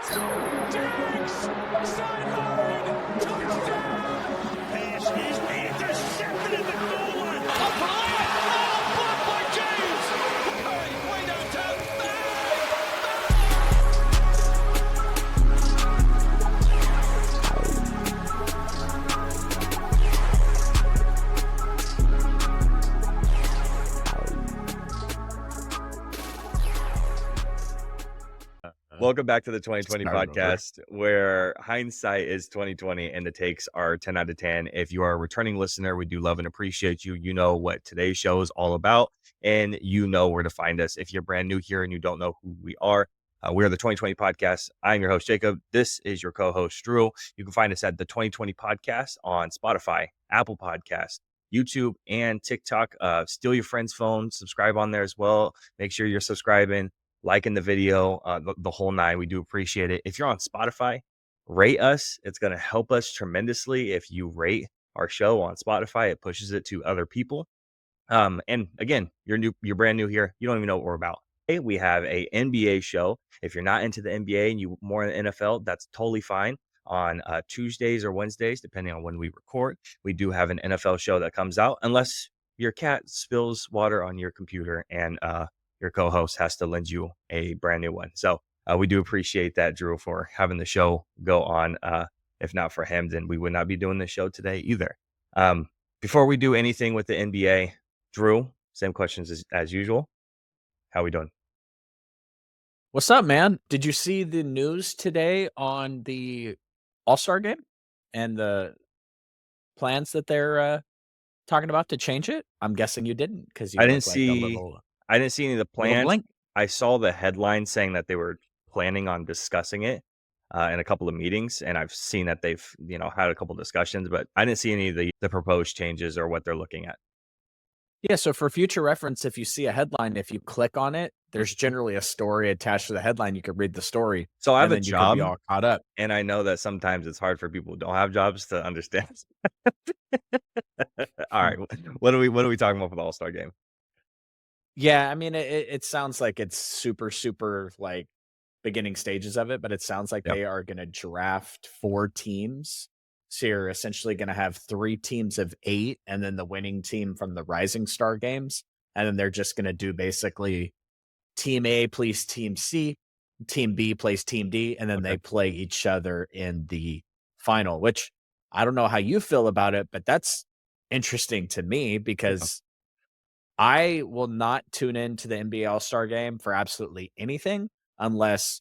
Diggs! Sideline! Touchdown! Pass is intercepted in the goal line. Up for the layup! Oh, blocked by James! Way downtown. Welcome back to the 2020 podcast, where hindsight is 2020 and the takes are 10 out of 10. If you are a returning listener, we do love and appreciate you. You know what today's show is all about, and you know where to find us. If you're brand new here and you don't know who we are the 2020 podcast. I'm your host, Jacob. This is your co-host, Drew. You can find us at the 2020 podcast on Spotify, Apple Podcasts, YouTube, and TikTok. Steal your friend's phone, subscribe on there as well. Make sure you're subscribing, liking the video, the whole nine. We do appreciate it. If you're on Spotify, rate us. It's going to help us tremendously. If you rate our show on Spotify, it pushes it to other people. And again, you're brand new here. You don't even know what we're about. Hey, we have a NBA show. If you're not into the NBA and you more in the NFL, that's totally fine. On Tuesdays or Wednesdays, depending on when we record, we do have an NFL show that comes out, unless your cat spills water on your computer and your co-host has to lend you a brand new one. So we do appreciate that, Drew, for having the show go on. If not for him, then we would not be doing the show today either. Before we do anything with the NBA, Drew, same questions as usual. How we doing? What's up, man? Did you see the news today on the All-Star game and the plans that they're talking about to change it? I'm guessing you didn't, because you I look didn't like a see little any of the plans. blank. I saw the headline saying that they were planning on discussing it in a couple of meetings, and I've seen that they've had a couple of discussions, but I didn't see any of the proposed changes or what they're looking at. Yeah, so for future reference, if you see a headline, if you click on it, there's generally a story attached to the headline. You could read the story. So I have and a then you job, could be all caught up. and I know that sometimes it's hard for people who don't have jobs to understand. All right, what are we talking about for the All-Star game? Yeah, I mean, it sounds like it's super like beginning stages of it, but it sounds like Yep. they are going to draft 4 teams. So you're essentially going to have 3 teams of 8, and then the winning team from the Rising Star games. And then they're just going to do basically Team A plays Team C, Team B plays Team D, and then Okay. they play each other in the final, which I don't know how you feel about it, but that's interesting to me because I will not tune into the NBA All-Star game for absolutely anything unless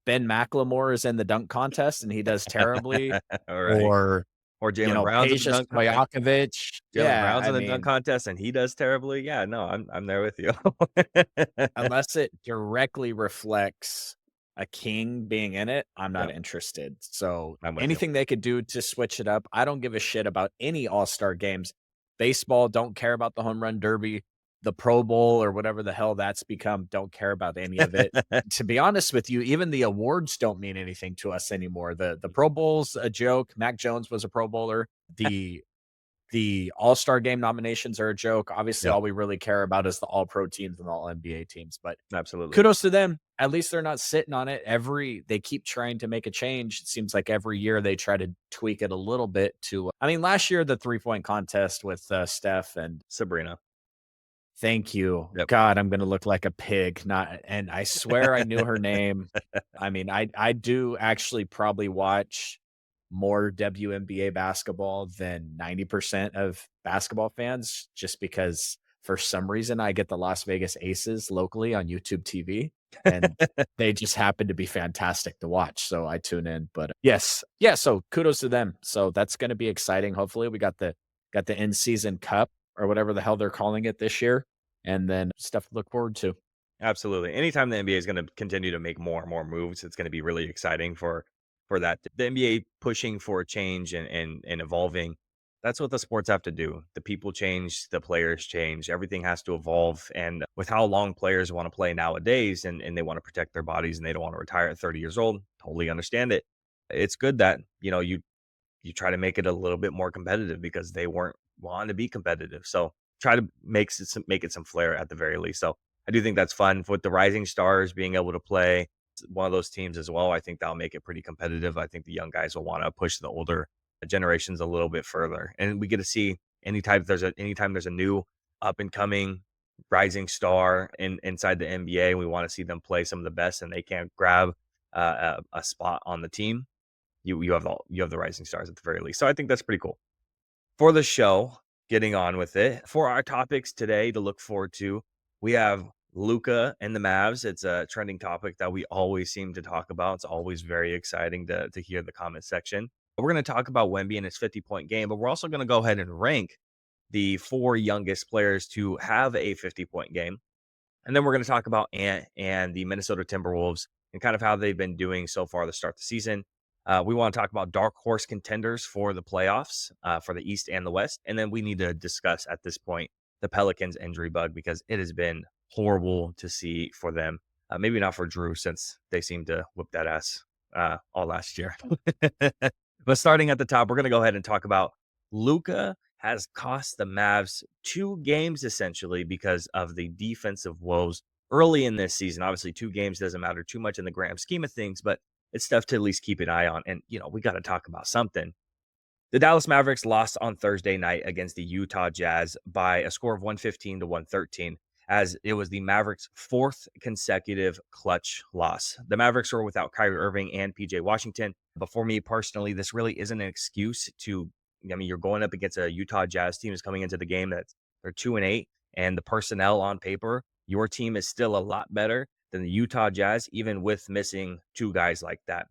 Ben McLemore is in the dunk contest and he does terribly, All right. Or Jaylen Brown's in the Peja dunk contest. Stojakovic. Jaylen Brown's in the dunk contest and he does terribly. Yeah, no, I'm there with you. Unless it directly reflects a king being in it, I'm not Yep. interested. So I'm with you. anything they could do to switch it up, I don't give a shit about any All-Star games. Baseball, don't care about the home run derby. The Pro Bowl or whatever the hell that's become, don't care about any of it. To be honest with you, even the awards don't mean anything to us anymore. The Pro Bowl's a joke. Mac Jones was a Pro Bowler. The All-Star game nominations are a joke. Obviously, Yep. all we really care about is the All-Pro teams and the All-NBA teams. But Absolutely. kudos to them. At least they're not sitting on it. They keep trying to make a change. It seems like every year they try to tweak it a little bit to, last year, the 3-point contest with Steph and Sabrina. Thank you. Yep. God, I'm going to look like a pig. And I swear I knew her name. I do actually probably watch more WNBA basketball than 90% of basketball fans, just because for some reason I get the Las Vegas Aces locally on YouTube TV, and they just happen to be fantastic to watch. So I tune in. But yes. Yeah. So kudos to them. So that's going to be exciting. Hopefully we got the in-season cup or whatever the hell they're calling it this year. And then stuff to look forward to. Absolutely. Anytime the NBA is going to continue to make more and more moves, it's going to be really exciting for that. The NBA pushing for change and evolving. That's what the sports have to do. The people change, the players change, everything has to evolve. And with how long players want to play nowadays and they want to protect their bodies and they don't want to retire at 30 years old, totally understand it. It's good that, you try to make it a little bit more competitive because they weren't wanting to be competitive. So try to make it some flair at the very least. So I do think that's fun with the Rising Stars being able to play. one of those teams as well. I think that'll make it pretty competitive. I think the young guys will want to push the older generations a little bit further. And we get to see anytime there's a new up and coming rising star inside the NBA, and we want to see them play some of the best, and they can't grab a spot on the team. You have the rising stars at the very least. So I think that's pretty cool. For the show, getting on with it. For our topics today to look forward to, we have Luka and the Mavs. It's a trending topic that we always seem to talk about. It's always very exciting to hear the comment section. We're going to talk about Wemby and his 50-point game, but we're also going to go ahead and rank the 4 youngest players to have a 50-point game. And then we're going to talk about Ant and the Minnesota Timberwolves and kind of how they've been doing so far to start the season. We want to talk about dark horse contenders for the playoffs for the East and the West. And then we need to discuss at this point the Pelicans injury bug, because it has been horrible to see for them. Maybe not for Drew, since they seem to whip that ass all last year. But starting at the top, we're going to go ahead and talk about Luka has cost the Mavs 2 games essentially because of the defensive woes early in this season. Obviously, 2 games doesn't matter too much in the grand scheme of things, but it's stuff to at least keep an eye on. And, we got to talk about something. The Dallas Mavericks lost on Thursday night against the Utah Jazz by a score of 115 to 113, as it was the Mavericks' 4th consecutive clutch loss. The Mavericks were without Kyrie Irving and PJ Washington. But for me personally, this really isn't an excuse you're going up against a Utah Jazz team who's coming into the game that they're 2-8, and the personnel on paper, your team is still a lot better than the Utah Jazz, even with missing 2 guys like that.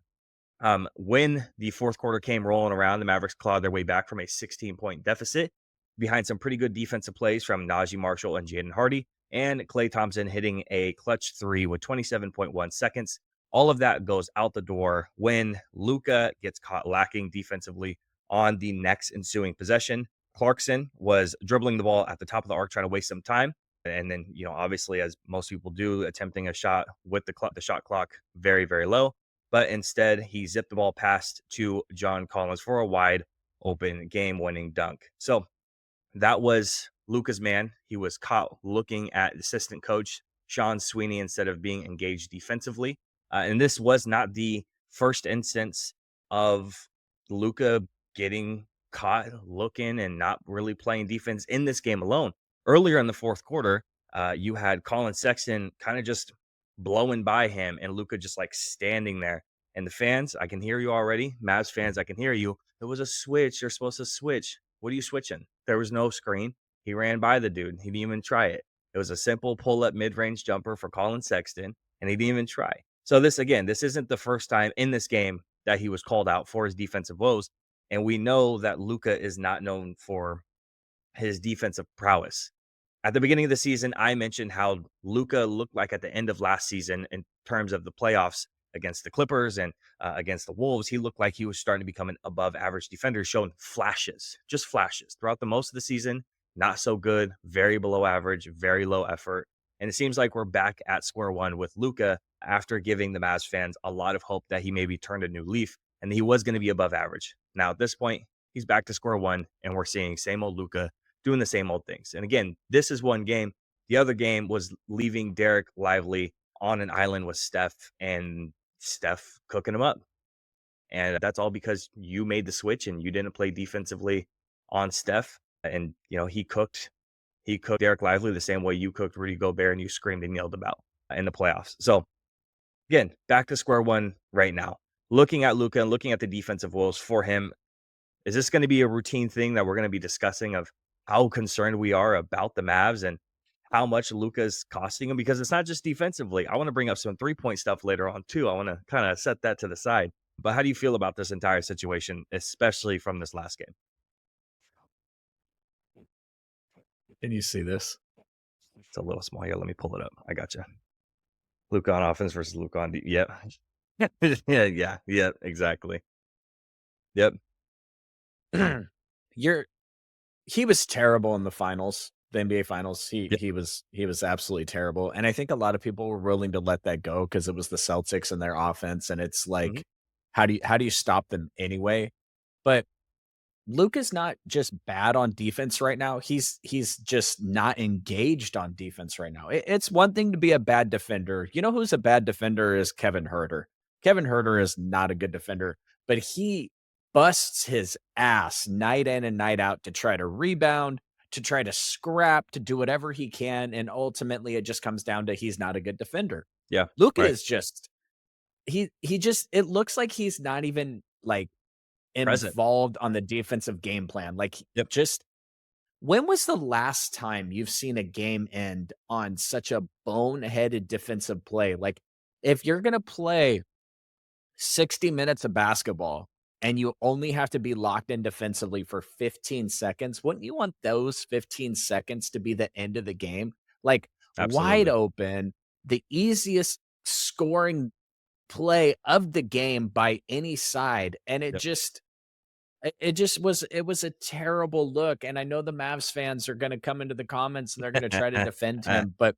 When the fourth quarter came rolling around, the Mavericks clawed their way back from a 16-point deficit behind some pretty good defensive plays from Najee Marshall and Jaden Hardy, and Klay Thompson hitting a clutch 3 with 27.1 seconds. All of that goes out the door when Luka gets caught lacking defensively on the next ensuing possession. Clarkson was dribbling the ball at the top of the arc, trying to waste some time. And then, obviously, as most people do, attempting a shot with the shot clock very, very low. But instead, he zipped the ball past to John Collins for a wide open game-winning dunk. So that was Luka's man. He was caught looking at assistant coach Sean Sweeney instead of being engaged defensively. And this was not the first instance of Luka getting caught looking and not really playing defense in this game alone. Earlier in the fourth quarter, you had Colin Sexton kind of just blowing by him and Luka just like standing there. And the fans, I can hear you already. Mavs fans, I can hear you. There was a switch. You're supposed to switch. What are you switching? There was no screen. He ran by the dude. He didn't even try it. It was a simple pull-up mid-range jumper for Colin Sexton, and he didn't even try. So this isn't the first time in this game that he was called out for his defensive woes. And we know that Luka is not known for his defensive prowess. At the beginning of the season, I mentioned how Luka looked like at the end of last season in terms of the playoffs against the Clippers and against the Wolves. He looked like he was starting to become an above average defender, showing flashes, just flashes throughout the most of the season. Not so good, very below average, very low effort. And it seems like we're back at square one with Luka after giving the Mavs fans a lot of hope that he maybe turned a new leaf and he was going to be above average. Now, at this point, he's back to square one, and we're seeing same old Luka doing the same old things. And again, this is one game. The other game was leaving Derek Lively on an island with Steph, and Steph cooking him up. And that's all because you made the switch and you didn't play defensively on Steph. And, he cooked Derek Lively the same way you cooked Rudy Gobert and you screamed and yelled about in the playoffs. So again, back to square one right now. Looking at Luka and looking at the defensive woes for him, is this going to be a routine thing that we're going to be discussing of how concerned we are about the Mavs and how much Luka is costing him? Because it's not just defensively. I want to bring up some 3-point stuff later on too. I want to kind of set that to the side. But how do you feel about this entire situation, especially from this last game? Can you see this? It's a little small here. Let me pull it up. I got you. Luka on offense versus Luka on defense. Yep. yeah, exactly. Yep. He was terrible in the finals, the NBA finals. He was absolutely terrible. And I think a lot of people were willing to let that go because it was the Celtics and their offense. And it's like, how do you stop them anyway? But Luka's not just bad on defense right now. He's just not engaged on defense right now. It's one thing to be a bad defender. You know who's a bad defender is Kevin Herter. Kevin Herter is not a good defender, but he busts his ass night in and night out to try to rebound, to try to scrap, to do whatever he can, and ultimately it just comes down to he's not a good defender. Yeah. Luka Right. is just he just it looks like he's not even like Present. involved on the defensive game plan. Like, Yep. just when was the last time you've seen a game end on such a boneheaded defensive play? Like, if you're going to play 60 minutes of basketball and you only have to be locked in defensively for 15 seconds, wouldn't you want those 15 seconds to be the end of the game? Like, wide Absolutely. open, the easiest scoring play of the game by any side. And Yep. it was a terrible look, and I know the Mavs fans are gonna come into the comments and they're gonna try to defend him, but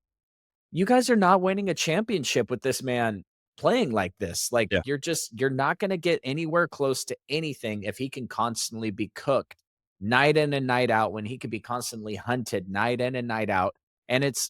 you guys are not winning a championship with this man playing like this. Like, Yeah. you're not gonna get anywhere close to anything if he can constantly be cooked night in and night out, when he could be constantly hunted night in and night out, and it's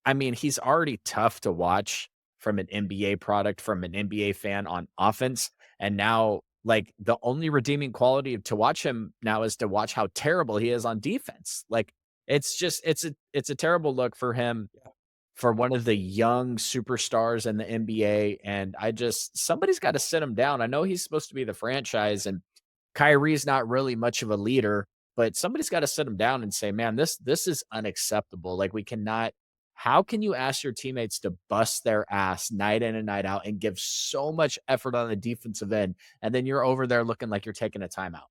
I mean, he's already tough to watch from an NBA product, from an NBA fan on offense. And now, like, the only redeeming quality to watch him now is to watch how terrible he is on defense. Like, it's a terrible look for him, for one of the young superstars in the NBA. And somebody's got to sit him down. I know he's supposed to be the franchise, and Kyrie's not really much of a leader, but somebody's got to sit him down and say, "Man, this is unacceptable. Like, we cannot. How can you ask your teammates to bust their ass night in and night out and give so much effort on the defensive end, and then you're over there looking like you're taking a timeout?"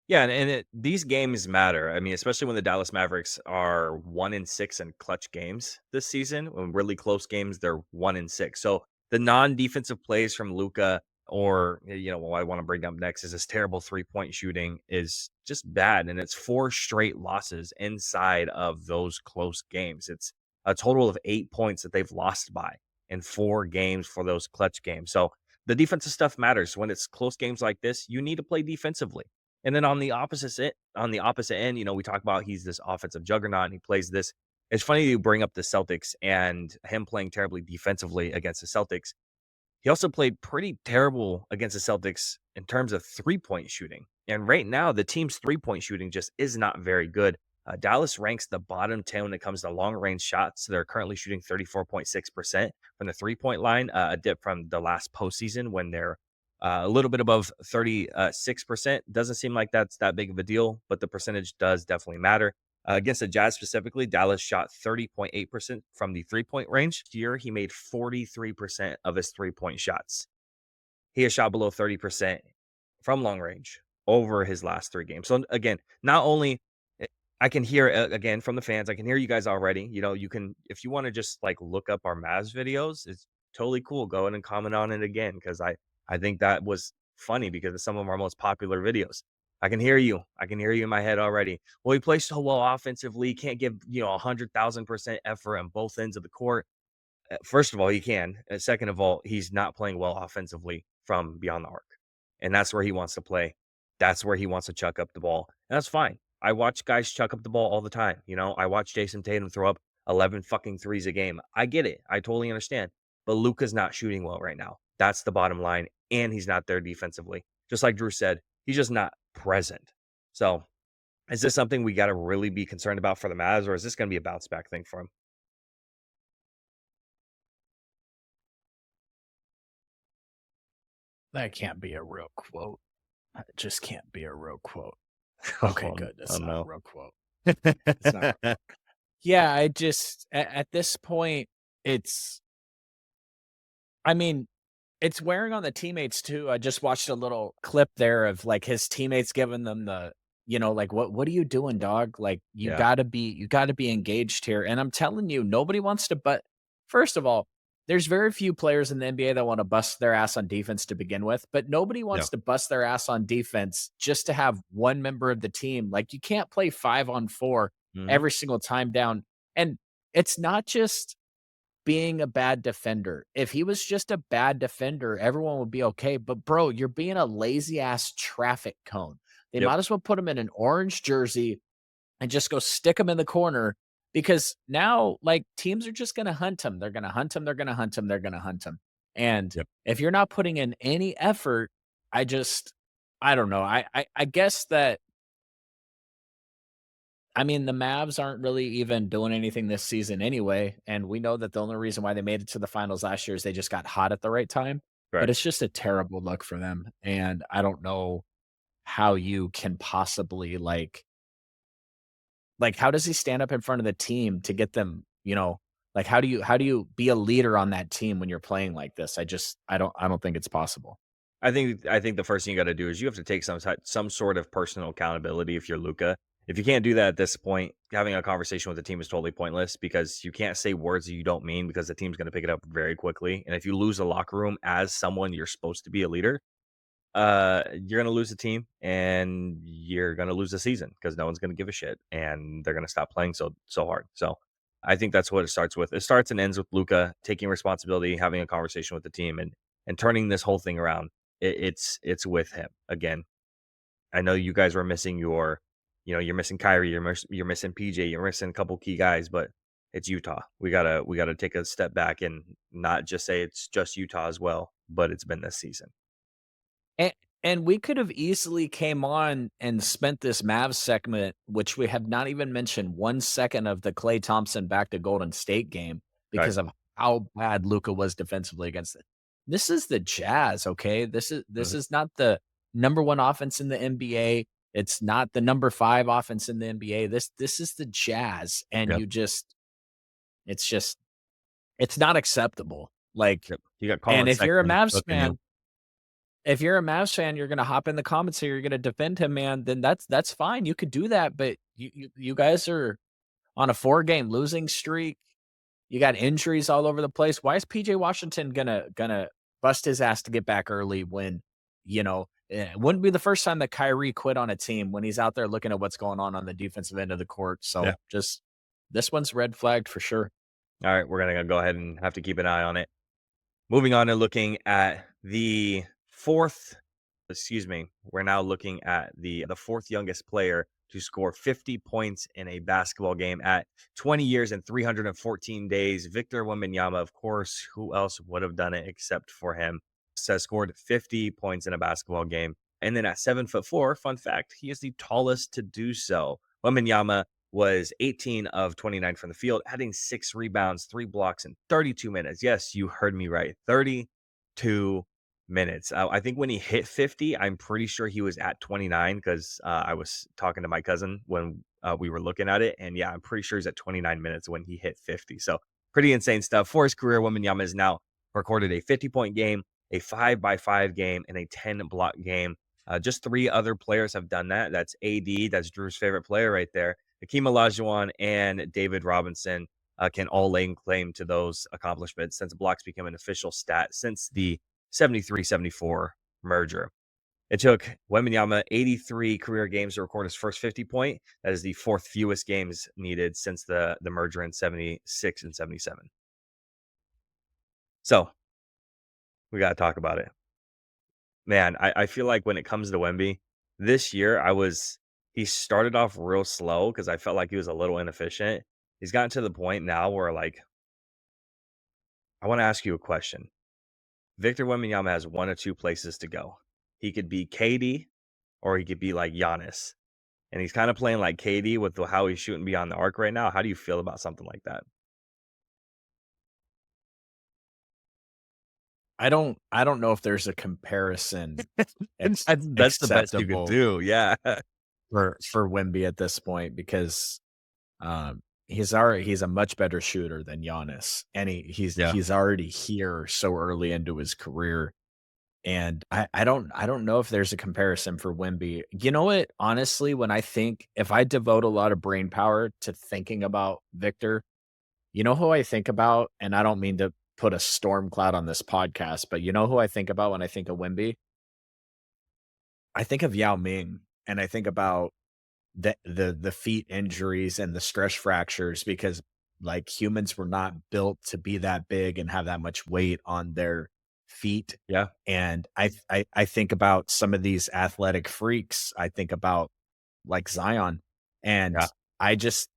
Yeah, these games matter. I mean, especially when the Dallas Mavericks are 1-6 in clutch games this season. When really close games, they're 1-6. So the non-defensive plays from Luka, or what I want to bring up next is his terrible 3-point shooting is just bad, and it's 4 straight losses inside of those close games. It's a total of 8 points that they've lost by in 4 games for those clutch games. So the defensive stuff matters when it's close games like this. You need to play defensively. And then on the opposite end, we talk about he's this offensive juggernaut and he plays this. It's funny you bring up the Celtics and him playing terribly defensively against the Celtics. He also played pretty terrible against the Celtics in terms of 3-point shooting. And right now, the team's 3-point shooting just is not very good. Dallas ranks the bottom 10 when it comes to long range shots. They're currently shooting 34.6% from the 3-point line, a dip from the last postseason when they're a little bit above 36%. Doesn't seem like that's that big of a deal, but the percentage does definitely matter. Against the Jazz specifically, Dallas shot 30.8% from the 3-point range. This year, he made 43% of his 3-point shots. He has shot below 30% from long range over his last 3 games. So again, not only I can hear again from the fans, I can hear you guys already. You can, if you want to just like look up our Mavs videos, it's totally cool. Go in and comment on it again, because I think that was funny because of some of our most popular videos. I can hear you. I can hear you in my head already. Well, he plays so well offensively. Can't give 100,000% effort on both ends of the court. First of all, he can. Second of all, he's not playing well offensively from beyond the arc. And that's where he wants to play. That's where he wants to chuck up the ball. And that's fine. I watch guys chuck up the ball all the time. I watch Jason Tatum throw up 11 fucking threes a game. I get it. I totally understand. But Luka's not shooting well right now. That's the bottom line. And he's not there defensively. Just like Drew said, he's just not present. So is this something we got to really be concerned about for the Mavs, or is this going to be a bounce back thing for him? That can't be a real quote. It just can't be a real quote. Okay, good. That's not a real quote. It's not. Yeah, at this point, I mean, it's wearing on the teammates too. I just watched a little clip there of like his teammates giving them like, what are you doing, dog? Like, you Yeah. gotta be engaged here. And I'm telling you, nobody wants to, but first of all, there's very few players in the NBA that want to bust their ass on defense to begin with, but nobody No. wants to bust their ass on defense just to have one member of the team. Like, you can't play 5-on-4 Mhm. every single time down. And it's not just being a bad defender. If he was just a bad defender, everyone would be okay. But bro, you're being a lazy ass traffic cone. They Yep. might as well put him in an orange jersey and just go stick him in the corner because now like teams are just going to hunt him. They're going to hunt him. They're going to hunt him. They're going to hunt him. And Yep. if you're not putting in any effort, I don't know. I guess that I mean, the Mavs aren't really even doing anything this season anyway, and we know that the only reason why they made it to the finals last year is they just got hot at the right time, but Correct. it's just a terrible look for them, and I don't know how you can possibly, how does he stand up in front of the team to get them, like, how do you be a leader on that team when you're playing like this? I don't think it's possible. I think the first thing you got to do is you have to take some sort of personal accountability if you're Luka. If you can't do that at this point, having a conversation with the team is totally pointless because you can't say words that you don't mean because the team's going to pick it up very quickly. And if you lose the locker room as someone you're supposed to be a leader, you're gonna lose the team and you're gonna lose the season because no one's gonna give a shit and they're gonna stop playing so hard. So I think that's what it starts with. It starts and ends with Luca taking responsibility, having a conversation with the team, and turning this whole thing around. It's with him again. I know you guys were missing you're missing Kyrie, you're missing PJ, you're missing a couple key guys, but it's Utah. We gotta take a step back and not just say it's just Utah as well, but it's been this season. And and we could have easily came on and spent this Mavs segment, which we have not even mentioned 1 second of the Klay Thompson back to Golden State game Right. because of how bad Luka was defensively against it. This is the Jazz, okay? This Mhm. is not the number 1 offense in the NBA. It's not the number 5 offense in the NBA. This is the Jazz, and Yep. it's just it's not acceptable. Like, Yep. You got and Colin Sexton cooking you. if you're a Mavs fan, you're gonna hop in the comments here, you're gonna defend him, man, then that's fine. You could do that, but you guys are on a 4-game losing streak. You got injuries all over the place. Why is PJ Washington gonna bust his ass to get back early when, it wouldn't be the first time that Kyrie quit on a team when he's out there looking at what's going on the defensive end of the court. Yeah. So just this one's red flagged for sure. All right, we're gonna go ahead and have to keep an eye on it. Moving on and looking at the fourth, excuse me, we're now looking at the fourth youngest player to score 50 points in a basketball game at 20 years and 314 days. Victor Wembanyama, of course, who else would have done it except for him, has scored 50 points in a basketball game. And then at 7'4", fun fact, he is the tallest to do so. Wembanyama was 18 of 29 from the field, adding 6 rebounds, 3 blocks in 32 minutes. Yes, you heard me right. 32 minutes. I think when he hit 50, I'm pretty sure he was at 29 because I was talking to my cousin when we were looking at it. And yeah, I'm pretty sure he's at 29 minutes when he hit 50. So pretty insane stuff. For his career, Wembanyama has now recorded a 50-point game, a 5x5 game, and a 10-block game. Just 3 other players have done that. That's AD, that's Drew's favorite player right there. Hakeem Olajuwon and David Robinson can all lay claim to those accomplishments since blocks became an official stat since the 73-74 merger. It took Wembanyama 83 career games to record his first 50-point. That is the 4th fewest games needed since the merger in 76 and 77. So we got to talk about it. Man, I feel like when it comes to Wemby, this year he started off real slow because I felt like he was a little inefficient. He's gotten to the point now where like I want to ask you a question. Victor Wembanyama has 1 or 2 places to go. He could be KD or he could be like Giannis. And he's kind of playing like KD with how he's shooting beyond the arc right now. How do you feel about something like that? I don't know if there's a comparison That's the best you could acceptable do. Yeah. for Wemby at this point because he's a much better shooter than Giannis, and Yeah. he's already here so early into his career. And I don't know if there's a comparison for Wemby. You know what? Honestly, if I devote a lot of brain power to thinking about Victor, you know who I think about? And I don't mean to put a storm cloud on this podcast, but you know who I think about when I think of Wemby? I think of Yao Ming, and I think about the feet injuries and the stress fractures because Like humans were not built to be that big and have that much weight on their feet. Yeah. And I think about some of these athletic freaks. I think about like Zion, and Yeah. I just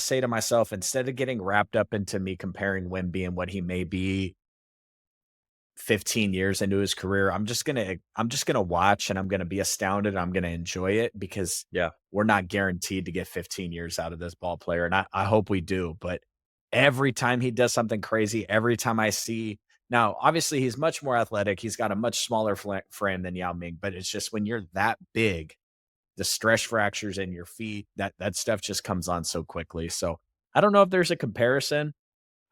say to myself, instead of getting wrapped up into me comparing Wemby and what he may be 15 years into his career, I'm just gonna watch and I'm gonna be astounded. I'm gonna enjoy it because Yeah. we're not guaranteed to get 15 years out of this ball player. And I hope we do. But every time he does something crazy, every time I see now, obviously he's much more athletic. He's got a much smaller frame than Yao Ming, but it's just when you're that big, the stress fractures in your feet, that stuff just comes on so quickly. So I don't know if there's a comparison.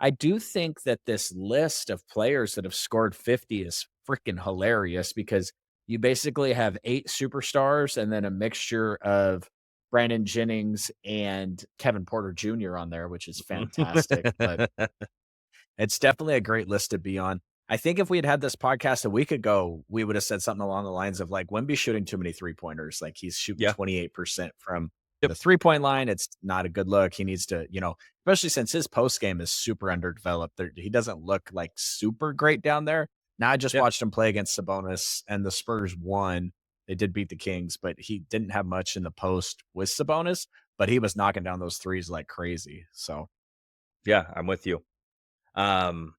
I do think that this list of players that have scored 50 is freaking hilarious because you basically have 8 superstars and then a mixture of Brandon Jennings and Kevin Porter Jr. on there, which is fantastic. But it's definitely a great list to be on. I think if we had had this podcast a week ago, we would have said something along the lines of like Wemby's shooting too many 3-pointers. Like he's shooting Yeah. 28% from Yep. the 3-point line. It's not a good look. He needs to, especially since his post game is super underdeveloped. He doesn't look like super great down there. Now I just Yeah. watched him play against Sabonis and the Spurs won. They did beat the Kings, but he didn't have much in the post with Sabonis, but he was knocking down those threes like crazy. So Yeah. I'm with you. Um,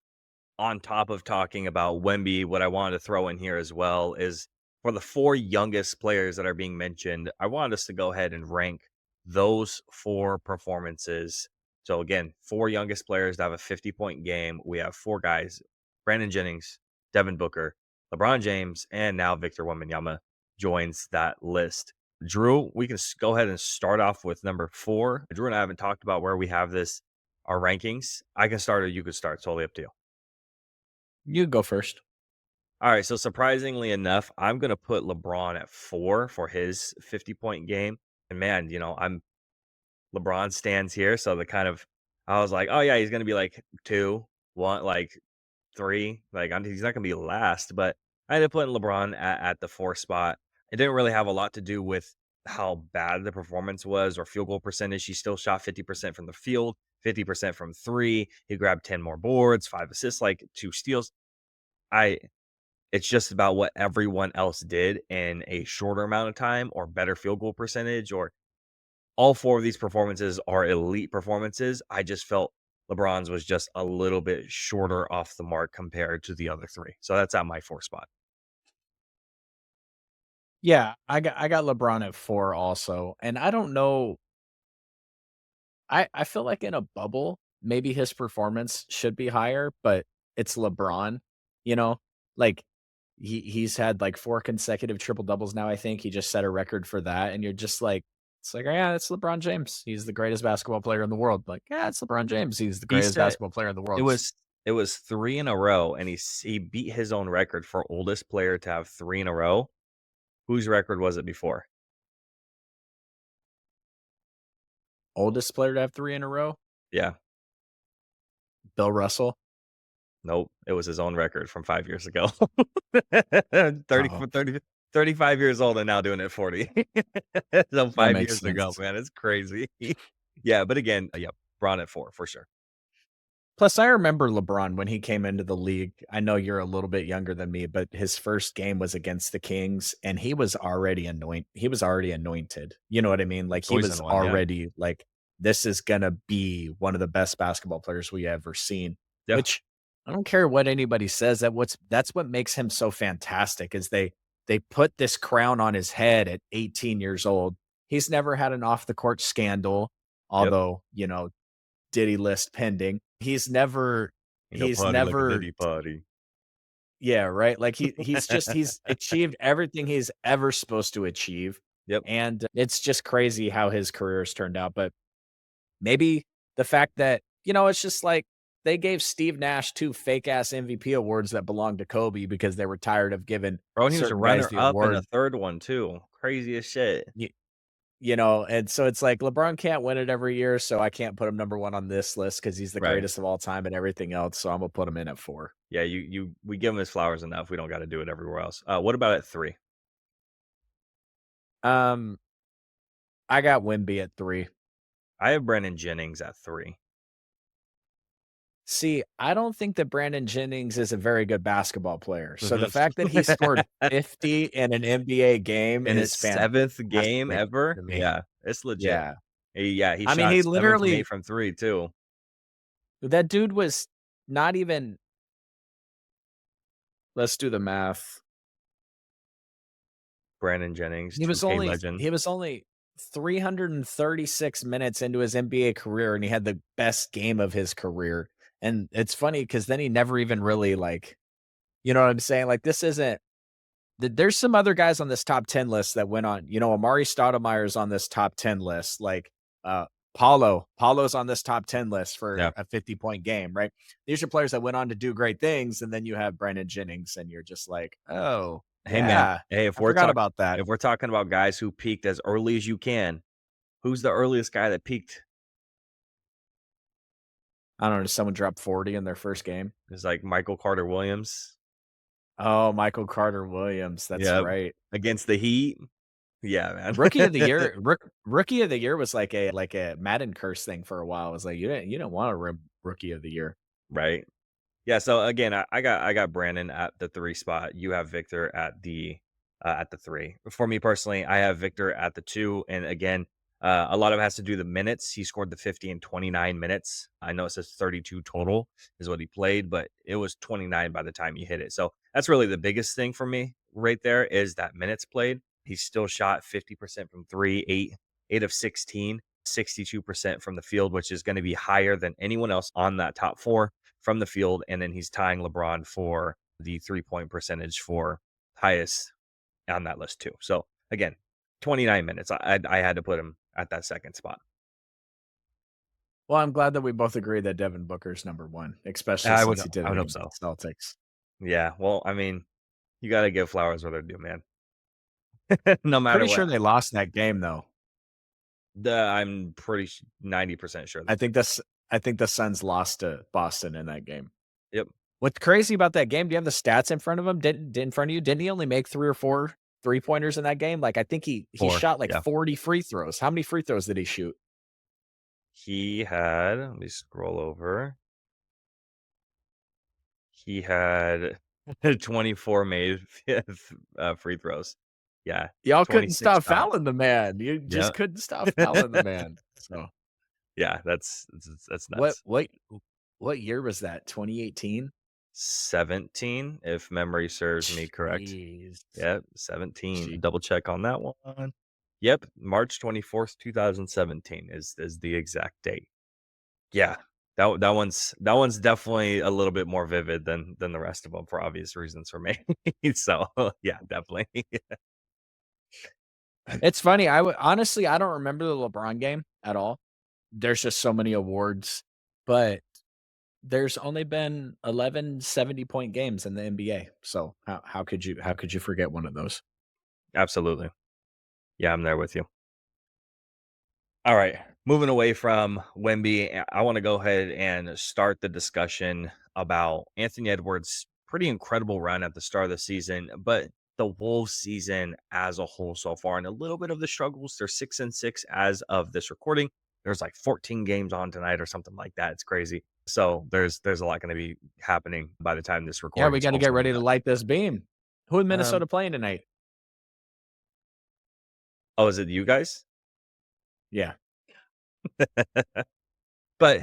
on top of talking about Wemby, what I wanted to throw in here as well is for the 4 youngest players that are being mentioned, I wanted us to go ahead and rank those 4 performances. So again, 4 youngest players that have a 50-point game. We have 4 guys: Brandon Jennings, Devin Booker, LeBron James, and now Victor Wembanyama joins that list. Drew, we can go ahead and start off with number 4. Drew and I haven't talked about where we have this, our rankings. I can start or you can start. Totally up to you. you go first. All right, so surprisingly enough, I'm gonna put LeBron at 4 for his 50-point game. And man, I'm LeBron stands here, so the kind of I was like, oh yeah, he's gonna be like 2, 1, like 3. Like he's not gonna be last, but I ended up putting LeBron at the 4 spot. It didn't really have a lot to do with how bad the performance was or field goal percentage. He still shot 50% from the field, 50% from 3. He grabbed 10 more boards, 5 assists, like 2 steals. I It's just about what everyone else did in a shorter amount of time or better field goal percentage, or all 4 of these performances are elite performances. I just felt LeBron's was just a little bit shorter off the mark compared to the other 3. So that's at my 4 spot. Yeah, I got LeBron at 4 also, and I don't know, I feel like in a bubble, maybe his performance should be higher, but it's LeBron, you know? Like, he's had, like, 4 consecutive triple doubles now, I think. He just set a record for that, and you're just like it's like, "Yeah, it's LeBron James. He's the greatest basketball player in the world." Like, "Yeah, it's LeBron James. He's the He greatest said basketball player in the it world." was it was 3 in a row, and he beat his own record for oldest player to have 3 in a row. Whose record was it before? Oldest player to have 3 in a row? Yeah. Bill Russell? Nope, it was his own record from 5 years ago. 30 Oh, 30 35 years old and now doing it 40. So that 5 makes years ago, sense. man, it's crazy. Yeah, but again, yeah, Braun at 4 for sure. Plus, I remember LeBron when he came into the league. I know you're a little bit younger than me, but his first game was against the Kings, and he was already anointed. You know what I mean? Like he was Chosen one, yeah. already like, this is gonna be one of the best basketball players we ever seen. Yeah, Which I don't care what anybody says. That's what makes him so fantastic. Is they put this crown on his head at 18 years old. He's never had an off the court scandal, yep. although Diddy list pending. Ain't no He's party like a never Diddy party. yeah, right? Like he's achieved everything he's ever supposed to achieve. Yep. And it's just crazy how his career has turned out. But maybe the fact that, it's just like they gave Steve Nash 2 fake ass MVP awards that belonged to Kobe because they were tired of giving Bro, and he was a certain guys the runner-up in a award. 3rd one too. Crazy as shit. And so it's like LeBron can't win it every year, so I can't put him number 1 on this list because he's the Right. greatest of all time and everything else, so I'm gonna put him in at 4. Yeah, we give him his flowers enough. We don't gotta do it everywhere else. What about at 3? Um, I got Wemby at 3. I have Brandon Jennings at 3. See, I don't think that Brandon Jennings is a very good basketball player. So the Mhm. fact that he scored 50 in an NBA game In his is 7th game fantastic ever? to me. Yeah, it's legit. Yeah. He I mean, shot he 7 from 8 literally from 3 too. that dude was not even let's do the math. Brandon Jennings, He was 2K only legend. he was only 336 minutes into his NBA career, and he had the best game of his career. And it's funny because then he never even really like, you know what I'm saying? Like this isn't there's some other guys on this top 10 list that went on, Amari Stoudemire's on this top 10 list, like uh Paulo's on this top 10 list Yeah. for a 50-point game, right? These are players that went on to do great things, and then you have Brandon Jennings, and you're just like, oh Hey, man. yeah, Hey, I forgot about that. if we're talking about guys who peaked as early as you can, who's the earliest guy that peaked? I don't know, did someone drop 40 in their first game? It's like Michael Carter Williams. Oh, Michael Carter Williams, that's Yep. right. Against the Heat. Yeah, man. Rookie of the year was like a Madden curse thing for a while. It was like you didn't want a rookie of the year. Right. Yeah, so again, I got Brandon at the 3 spot. You have Victor at the 3. For me personally, I have Victor at the 2, and again, a lot of it has to do the minutes. He scored the 50 in 29 minutes. I know it says 32 total is what he played, but it was 29 by the time he hit it. So that's really the biggest thing for me right there is that minutes played. He still shot 50% from 3, 8 of 16, 62% from the field, which is going to be higher than anyone else on that top 4 from the field, and then he's tying LeBron for the 3-point percentage for highest on that list too. So again, 29 minutes. I had to put him at that second spot. Well, I'm glad that we both agree that Devin Booker's number one, especially since he did I it would hope against so. the Celtics. Yeah. Well, I mean, you got to give flowers where they're due, man. No matter Pretty what. sure they lost that game though. I'm pretty 90% sure. I think the Suns lost to Boston in that game. Yep. What's crazy about that game? Do you have the stats in front of him? Did in front of you? Didn't he only make 3 or 4 3-pointers in that game? Like I think he 4. shot like Yeah. 40 free throws. How many free throws did he shoot? He had, let me scroll over. He had 24 made free throws. Yeah, Y'all couldn't 26 stop shots. fouling the man. You Yeah. just couldn't stop fouling the man. So Yeah, that's what nuts. what what year was that? 2018? 17, if memory serves me correct. Jeez. Yep, 17. Gee. Double check on that one. Yep, March 24th, 2017 is the exact date. Yeah. That one's definitely a little bit more vivid than the rest of them for obvious reasons for me. So, yeah, definitely. It's funny. Honestly, I don't remember the LeBron game at all. There's just so many awards, but there's only been 11 70-point games in the NBA. So how could you forget one of those? Absolutely. Yeah, I'm there with you. All right. Moving away from Wemby, I want to go ahead and start the discussion about Anthony Edwards' pretty incredible run at the start of the season, but the Wolves season as a whole so far, and a little bit of the struggles. They're 6-6 as of this recording. There's like 14 games on tonight or something like that. It's crazy. So there's a lot going to be happening by the time this Yeah, recording we is got to get hopefully ready to done. light this beam. Who is Um, Minnesota playing tonight? oh, is it you guys? Yeah. But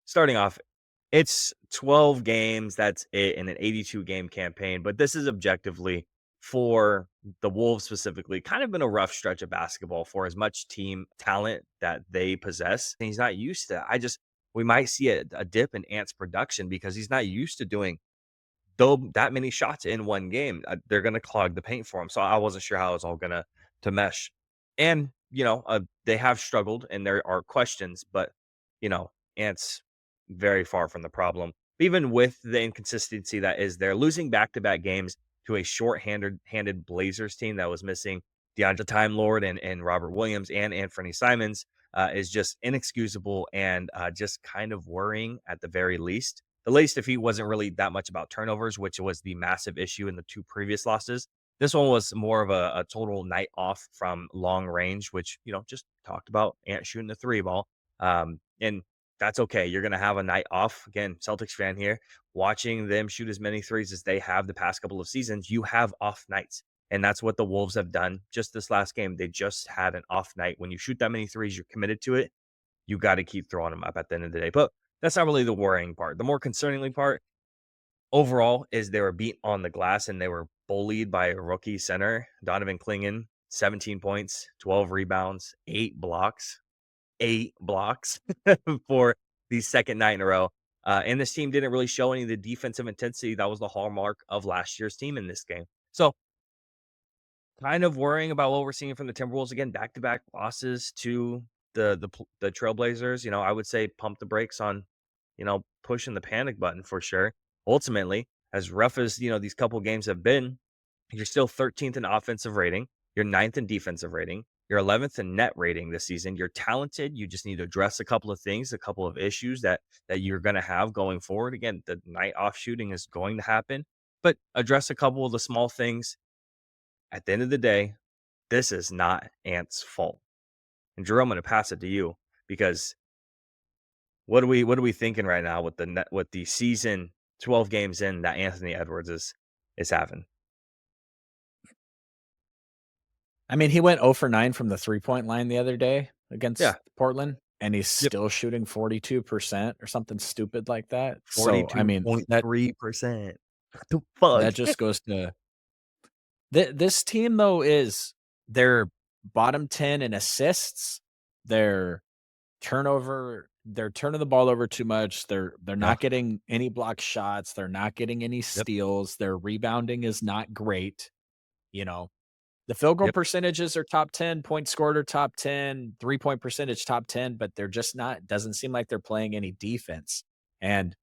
starting off, it's 12 games. That's it in an 82 game campaign. But this is objectively for the Wolves specifically kind of been a rough stretch of basketball for as much team talent that they possess. And he's not used to. We might see a dip in Ant's production because he's not used to doing though that many shots in one game. They're going to clog the paint for him. So I wasn't sure how it's all going to mesh. And they have struggled, and there are questions, but Ant's very far from the problem. Even with the inconsistency that is there, losing back-to-back games to a short-handed Blazers team that was missing DeAndre Time Lord and Robert Williams and Anthony Simons is just inexcusable and just kind of worrying at the very least. The latest defeat wasn't really that much about turnovers, which was the massive issue in the 2 previous losses. This one was more of a total night off from long range, which just talked about Ant shooting the 3 ball. And That's okay. You're going to have a night off. Again, Celtics fan here, watching them shoot as many threes as they have the past couple of seasons. You have off nights. And that's what the Wolves have done just this last game. They just had an off night. When you shoot that many threes, you're committed to it. You got to keep throwing them up at the end of the day. But that's not really the worrying part. The more concerningly part overall is they were beat on the glass and they were bullied by a rookie center, Donovan Clingan, 17 points, 12 rebounds, 8 blocks for the second night in a row. And this team didn't really show any of the defensive intensity that was the hallmark of last year's team in this game. So kind of worrying about what we're seeing from the Timberwolves again, back-to-back losses to the Trailblazers. I would say pump the brakes on, pushing the panic button for sure. Ultimately, as rough as these couple games have been, you're still 13th in offensive rating. You're 9th in defensive rating. You're 11th in net rating this season. You're talented. You just need to address a couple of things, a couple of issues that you're going to have going forward. Again, the night off shooting is going to happen, but address a couple of the small things. At the end of the day, this is not Ant's fault. And Drew, I'm going to pass it to you because what are we thinking right now with the season 12 games in that Anthony Edwards is having? I mean, he went 0 for 9 from the 3-point line the other day against Yeah. Portland, and he's Yep. still shooting 42% or something stupid like that. So, I mean, that 42.3%. What the fuck? that just goes to this team though they're bottom 10 in assists. They're turning the ball over too much. They're not getting any block shots. They're not getting any steals. Their rebounding is not great. The field goal Yep. percentages are top 10, points scored are top 10, 3-point percentage top 10, but they're just not, doesn't seem like they're playing any defense. And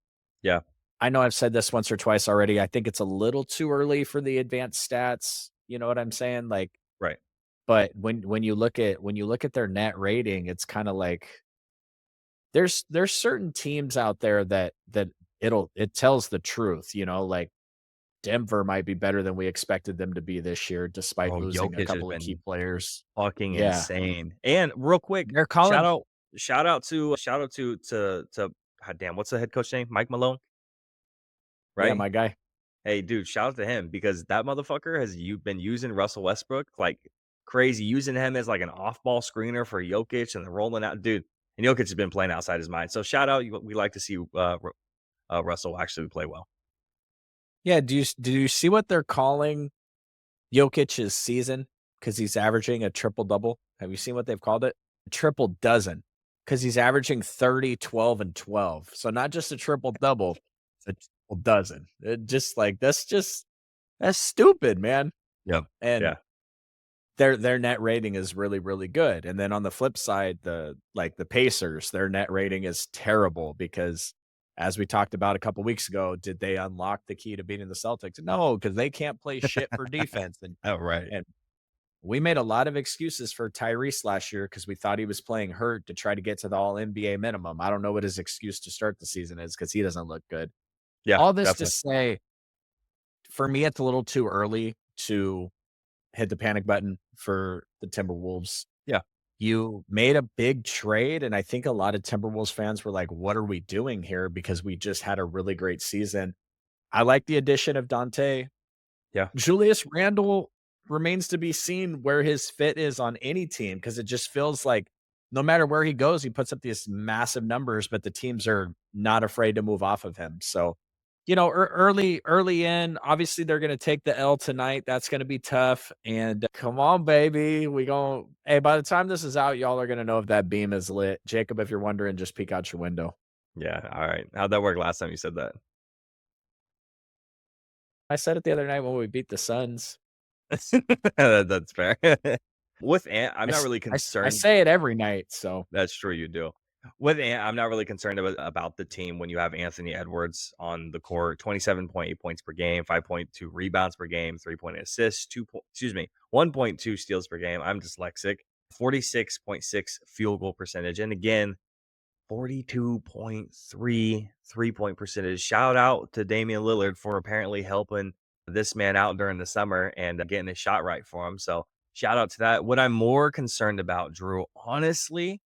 Yeah. I know I've said this once or twice already. I think it's a little too early for the advanced stats. You know what I'm saying? Like, Right. but when you look at their net rating, it's kind of like there's certain teams out there that it tells the truth, like Denver might be better than we expected them to be this year, despite losing Jokic a has couple of been key players. fucking Yeah. insane. And real quick, They're calling shout out to God damn, what's the head coach name? Mike Malone, yeah, right? my guy. Hey, dude, shout out to him because that motherfucker has been using Russell Westbrook like crazy, using him as like an off-ball screener for Jokic and then rolling out, dude. And Jokic has been playing outside his mind. So shout out, we like to see Russell actually play well. Yeah, do you see what they're calling Jokic's season? Because he's averaging a triple-double. Have you seen what they've called it? A triple dozen. Because he's averaging 30, 12, and 12. So not just a triple-double, it's a triple dozen. It just like that's stupid, man. Yep. And Yeah. their net rating is really, really good. And then on the flip side, the Pacers, their net rating is terrible because as we talked about a couple weeks ago, did they unlock the key to beating the Celtics? No, because they can't play shit for defense. And Oh, right. and we made a lot of excuses for Tyrese last year because we thought he was playing hurt to try to get to the all NBA minimum. I don't know what his excuse to start the season is because he doesn't look good. Yeah. All this Definitely. to say, for me, it's a little too early to hit the panic button for the Timberwolves. Yeah. You made a big trade, and I think a lot of Timberwolves fans were like, what are we doing here? Because we just had a really great season. I like the addition of Dante. Yeah. Julius Randle remains to be seen where his fit is on any team because it just feels like no matter where he goes, he puts up these massive numbers, but the teams are not afraid to move off of him. So, early in, obviously they're going to take the L tonight. That's going to be tough. And come on, baby. Hey, by the time this is out, y'all are going to know if that beam is lit. Jacob, if you're wondering, just peek out your window. Yeah. All right. How'd that work last time you said that? I said it the other night when we beat the Suns. That's fair. With Ant, I'm not really I concerned. say it every night. So That's true, you do. With Ant, I'm not really concerned about the team when you have Anthony Edwards on the court. 27.8 points per game, 5.2 rebounds per game, 3.8 assists, 1.2 steals per game. I'm dyslexic. 46.6 field goal percentage, and again, 42.3 3-point percentage. Shout out to Damian Lillard for apparently helping this man out during the summer and getting his shot right for him. So shout out to that. What I'm more concerned about, Drew, honestly,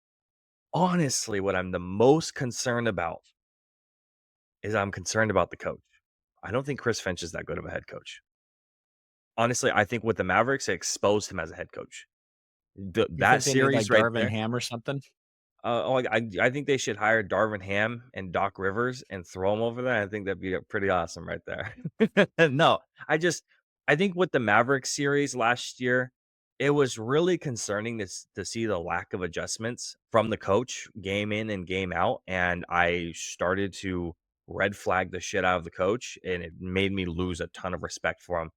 Honestly, what I'm the most concerned about is I'm concerned about the coach. I don't think Chris Finch is that good of a head coach. Honestly, I think with the Mavericks, it exposed him as a head coach. You That think they need series like right Darvin there. Ham or something? I think they should hire Darvin Ham and Doc Rivers and throw them over there. I think that'd be pretty awesome right there. No, I think with the Mavericks series last year, it was really concerning to see the lack of adjustments from the coach game in and game out. And I started to red flag the shit out of the coach, and it made me lose a ton of respect for him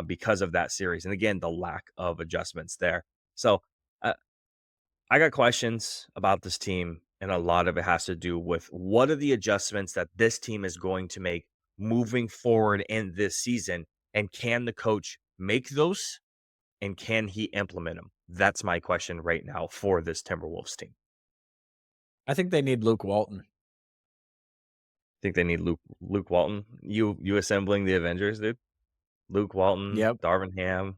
because of that series. And again, the lack of adjustments there. So, uh, I got questions about this team, and a lot of it has to do with what are the adjustments that this team is going to make moving forward in this season, and can the coach make those, and can he implement them? That's my question right now for this Timberwolves team. I think they need Luke Walton. Think they need Luke Walton? You assembling the Avengers, dude? Luke Walton, Yep. Darvin Ham,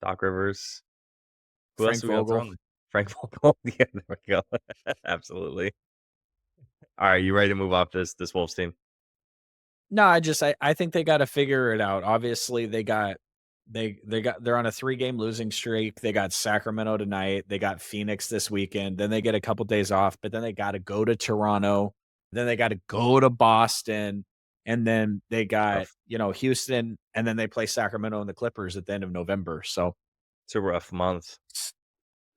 Doc Rivers. Who else Frank do we got Vogel. thrown? Frank Vogel. Yeah, there we go. Absolutely. All right, you ready to move off this Wolves team? No, I think they gotta figure it out. Obviously, they're on a 3-game losing streak. They got Sacramento tonight, they got Phoenix this weekend, then they get a couple days off, but then they gotta go to Toronto, then they gotta go to Boston, and then they got, Rough. Houston, and then they play Sacramento and the Clippers at the end of November. So, It's a rough month. s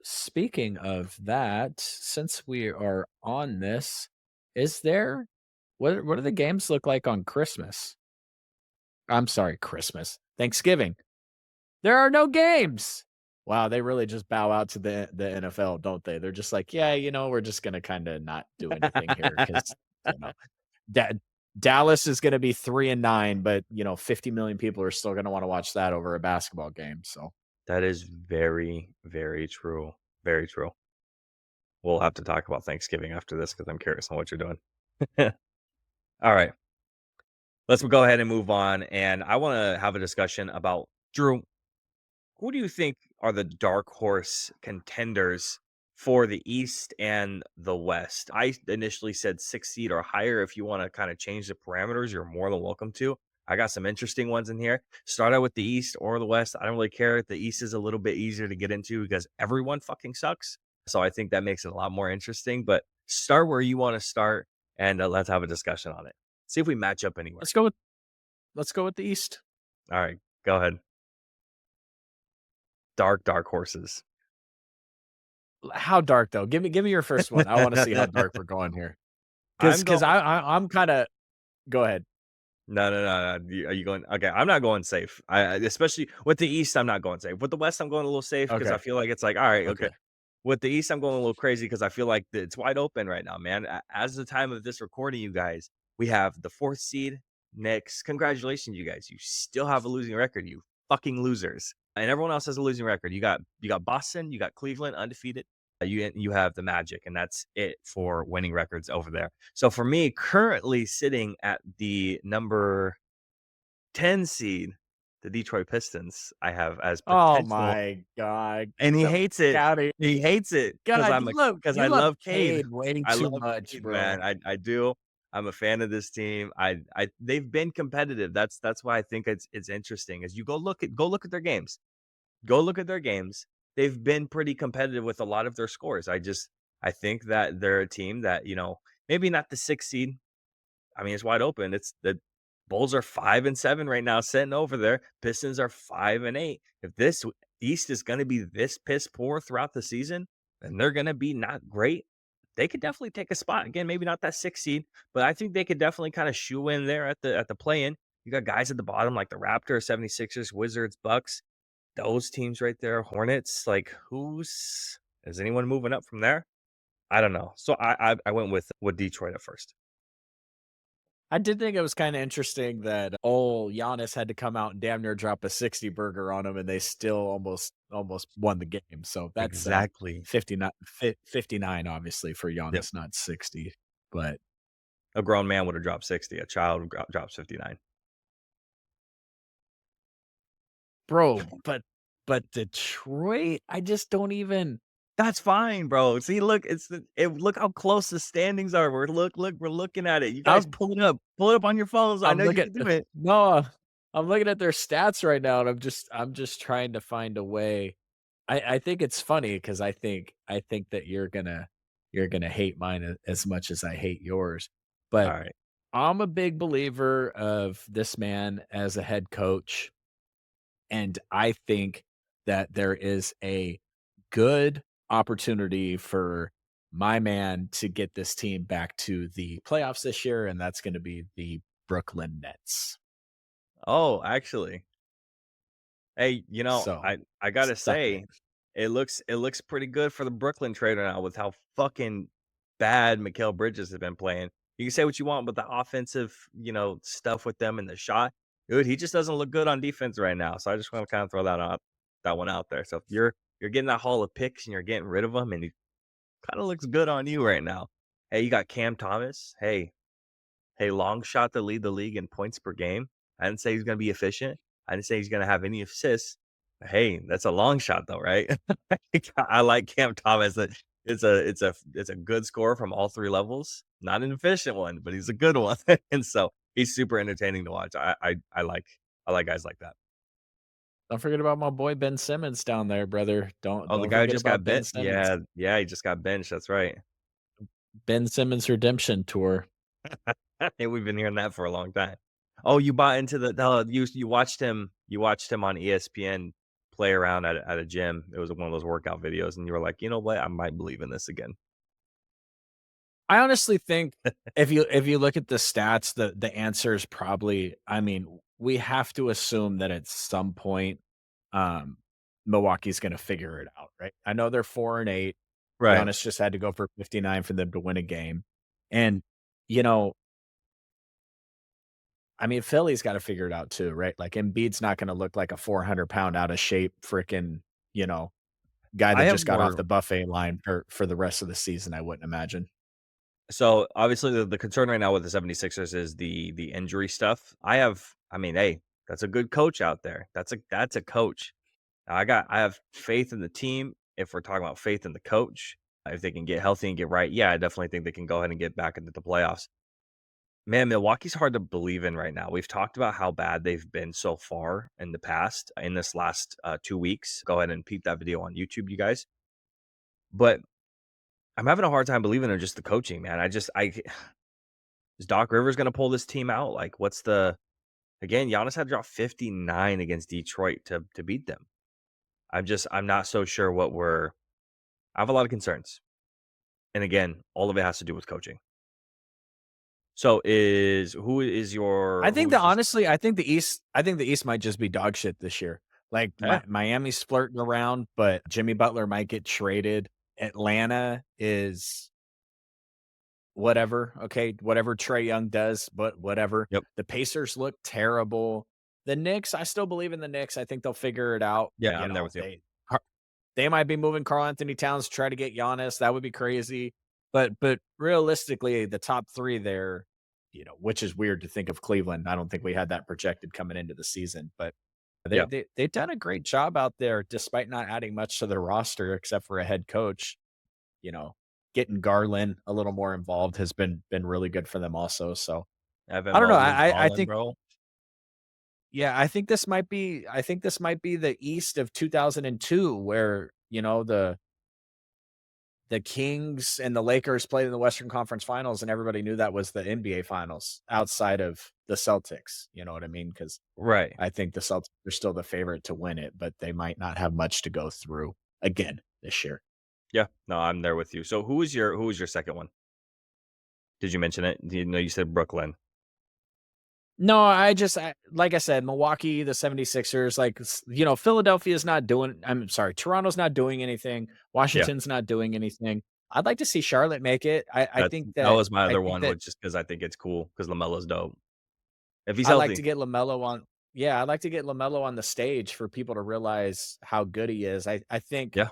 speaking of that, since we are on this, is there what do the games look like on Christmas? I'm sorry, Christmas. Thanksgiving. There are no games. Wow, they really just bow out to the NFL, don't they? They're just like, "Yeah, we're just gonna kinda not do anything here because you know, Da Dallas is gonna be 3-9, but, 50,000,000 people are still gonna wanna watch that over a basketball game." So, That is very, very true. Very true. We'll have to talk about Thanksgiving after this because I'm curious on what you're doing. All right. Let's go ahead and move on. And I want to have a discussion about Drew. Who do you think are the dark horse contenders for the East and the West? I initially said 6 seed or higher. If you want to kind of change the parameters, you're more than welcome to. I got some interesting ones in here. Start out with the East or the West. I don't really care. The East is a little bit easier to get into because everyone fucking sucks. So I think that makes it a lot more interesting. But start where you want to start, and let's have a discussion on it. See if we match up anywhere. let's go with let's go with the East. All right, go ahead. Dark horses. How dark, though? Give me your first one. I wanna see how dark we're going here. I'm Because going. I'm kinda go ahead. No. Are you going? Okay, I'm not going safe. Especially with the East, I'm not going safe. With the West, I'm going a little safe because I Okay, feel like it's like, all right, okay. okay. With the East, I'm going a little crazy because I feel like it's wide open right now, man. As the time of this recording, you guys, we have the 4th seed Knicks. Congratulations, you guys. You still have a losing record, you fucking losers. And everyone else has a losing record. You got Boston, you got Cleveland undefeated. You have the Magic, and that's it for winning records over there. So for me, currently sitting at the number 10 seed, the Detroit Pistons, I have as Oh potential, my god. and Get he the hates it. fuck outta He hates it because God, because you I love love Cade. Cade way I too love much, Cade, man. bro. I do. I'm a fan of this team. They've been competitive. That's why I think it's interesting. As you go look at their games. Go look at their games. They've been pretty competitive with a lot of their scores. I think that they're a team that, maybe not the 6th seed. I mean, it's wide open. It's the Bulls are 5-7 right now, sitting over there. Pistons are 5-8. If this East is going to be this piss poor throughout the season, and they're going to be not great, they could definitely take a spot. Again, maybe not that 6th seed, but I think they could definitely kind of shoe in there at the play-in. You got guys at the bottom like the Raptors, 76ers, Wizards, Bucks. Those teams right there, Hornets. Like, is anyone moving up from there? I don't know. So I went with Detroit at first. I did think it was kinda interesting that old Giannis had to come out and damn near drop a 60 burger on him, and they still almost won the game. So that's, Exactly. 59 obviously for Yep. Giannis, not 60. But, A grown man would have dropped 60. A child drops 59. bro, but Detroit, I just don't even That's fine, bro. See, look, look how close the standings are. We're looking at it. You guys I'm pull it up on your phones. I I'm know you looking can do it. no, I'm looking at their stats right now, and I'm just trying to find a way. I think it's funny because I think that you're gonna hate mine as much as I hate yours, All but right. I'm a big believer of this man as a head coach, and I think that there is a good opportunity for my man to get this team back to the playoffs this year, and that's gonna be the Brooklyn Nets. Oh, actually. Hey, So, I gotta suck it. say, it looks pretty good for the Brooklyn trader now with how fucking bad Mikal Bridges has been playing. You can say what you want, but the offensive, stuff with them and the shot, dude, he just doesn't look good on defense right now. So I just want to kind of throw that one out there. So if you're getting that haul of picks and you're getting rid of him, and he kind of looks good on you right now. Hey, you got Cam Thomas. Hey, long shot to lead the league in points per game. I didn't say he's going to be efficient. I didn't say he's going to have any assists. Hey, that's a long shot though, right? I like Cam Thomas. It's a good score from all three levels. Not an efficient one, but he's a good one, and so he's super entertaining to watch. I like guys like that. Don't forget about my boy Ben Simmons down there, brother. Oh, the Don't guy who forget just got about Ben bent. Simmons. Yeah, yeah, he just got benched. That's right. Ben Simmons redemption tour. Hey, we've been hearing that for a long time. Oh, you bought into you watched him on ESPN play around at a gym. It was one of those workout videos, and you were like, you know what? I might believe in this again. I honestly think if you look at the stats, the answer is probably, I mean, we have to assume that at some point, um, Milwaukee's gonna figure it out, right? I know they're 4-8. Right. Giannis just had to go for 59 for them to win a game. And, you know, I mean, Philly's gotta figure it out too, right? Like, Embiid's not gonna look like a 400-pound out of shape freaking, guy I that have just got off more. the buffet line for the rest of the season, I wouldn't imagine. So obviously the concern right now with the 76ers is the injury stuff. I mean, hey, that's a good coach out there. That's a coach. I have faith in the team. If we're talking about faith in the coach, if they can get healthy and get right, yeah, I definitely think they can go ahead and get back into the playoffs. Man, Milwaukee's hard to believe in right now. We've talked about how bad they've been so far in the past, in this last 2 weeks. Go ahead and peep that video on YouTube, you guys. But I'm having a hard time believing in just the coaching, man. Is Doc Rivers going to pull this team out? Like, again, Giannis had to drop 59 against Detroit to beat them. I'm not so sure I have a lot of concerns. And again, all of it has to do with coaching. So I think that who's your honestly, I think the East might just be dog shit this year. Like yeah, Miami's flirting around, but Jimmy Butler might get traded. Atlanta is whatever. Okay, whatever Trey Young does, but whatever. yep. The Pacers look terrible. The Knicks, I still believe in the Knicks. I think they'll figure it out. Yeah, I'm there with you. They might be moving Carl Anthony Towns to try to get Giannis. That would be crazy. But realistically, the top three there, which is weird to think of Cleveland. I don't think we had that projected coming into the season, but Yeah. they've done a great job out there despite not adding much to their roster except for a head coach. You know, Getting Garland a little more involved has been really good for them also. So Evan I don't know. Mobley, I balling, think bro. yeah, I think this might be the East of 2002 where, the Kings and the Lakers played in the Western Conference Finals, and everybody knew that was the NBA Finals outside of the Celtics. You know what I mean? Because Right. I think the Celtics are still the favorite to win it, but they might not have much to go through again this year. Yeah. No, I'm there with you. So who was your second one? Did you mention it? You said Brooklyn. No, like I said, Milwaukee, the 76ers, Philadelphia's not doing, I'm sorry, Toronto's not doing anything. Yeah. Washington's not doing anything. I'd like to see Charlotte make it. That was my other one, which just because I think it's cool because LaMelo's dope. If he's I like healthy. to get LaMelo on yeah, I'd like to get LaMelo on the stage for people to realize how good he is. Yeah.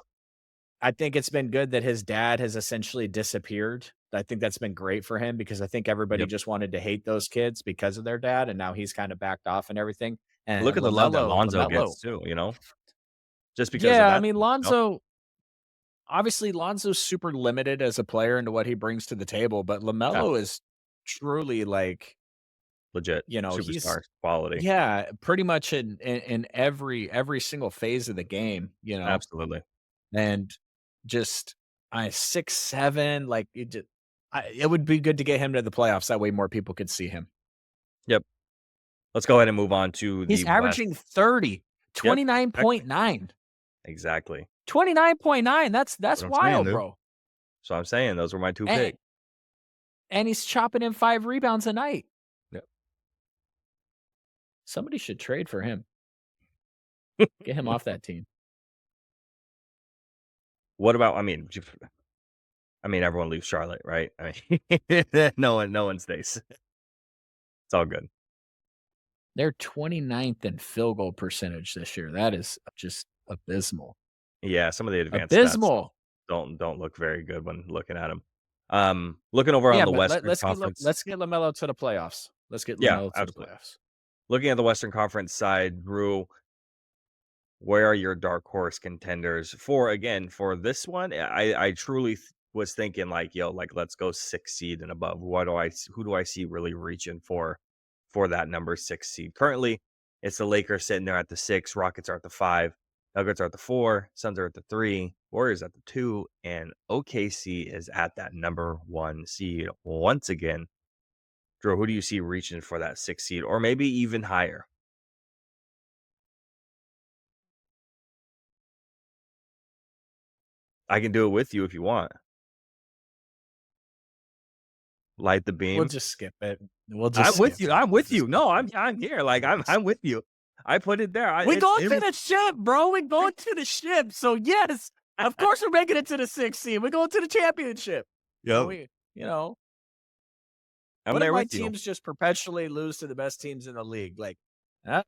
I think it's been good that his dad has essentially disappeared. I think that's been great for him because I think everybody Yep. just wanted to hate those kids because of their dad, and now he's kind of backed off and everything. Look And at the love that Lonzo LaMelo, gets too, just because of yeah, I that. mean, Lonzo obviously Lonzo's super limited as a player into what he brings to the table, but Yeah, LaMelo is truly like, legit he's superstar quality. yeah, pretty much in every single phase of the game, Absolutely. and just 6'7", like it would be good to get him to the playoffs. That way more people could see him. Yep. Let's go ahead and move on to the He's West. averaging 30, Yep. Exactly. 29.9. Exactly. 29.9. That's What I'm saying, wild, dude. bro. So I'm saying those were my two And, picks. and he's chopping in 5 rebounds a night. Yep. Somebody should trade for him. Get him off that team. What about? Everyone leaves Charlotte, right? I mean, no one stays. It's all good. They're 29th in field goal percentage this year. That is just abysmal. Yeah, some of the advanced stats Abysmal. don't look very good when looking at them. Looking over on Yeah, the but Western Conference. let's get LaMelo to the playoffs. Let's get Yeah, LaMelo to the absolutely. playoffs. Looking at the Western Conference side, Drew, where are your dark horse contenders for this one? I truly was thinking like, yo, like let's go 6 seed and above. Who do I see really reaching for that number 6 seed? Currently, it's the Lakers sitting there at the 6, Rockets are at the 5, Nuggets are at the 4, Suns are at the 3, Warriors at the 2, and OKC is at that number 1 seed once again. Drew, who do you see reaching for that 6 seed or maybe even higher? I can do it with you if you want. Light the We'll beam. just skip it. We'll just I'm with skip you. it. I'm We'll with just you. skip No, it. I'm here. Like I'm with you. I put it there. We going to the ship, bro. We going to the ship. So yes, of course we're making it to the 6th seed. We're going to the championship. Yep. We, you know, I'm what if there my with you. teams just perpetually lose to the best teams in the league? Like, man,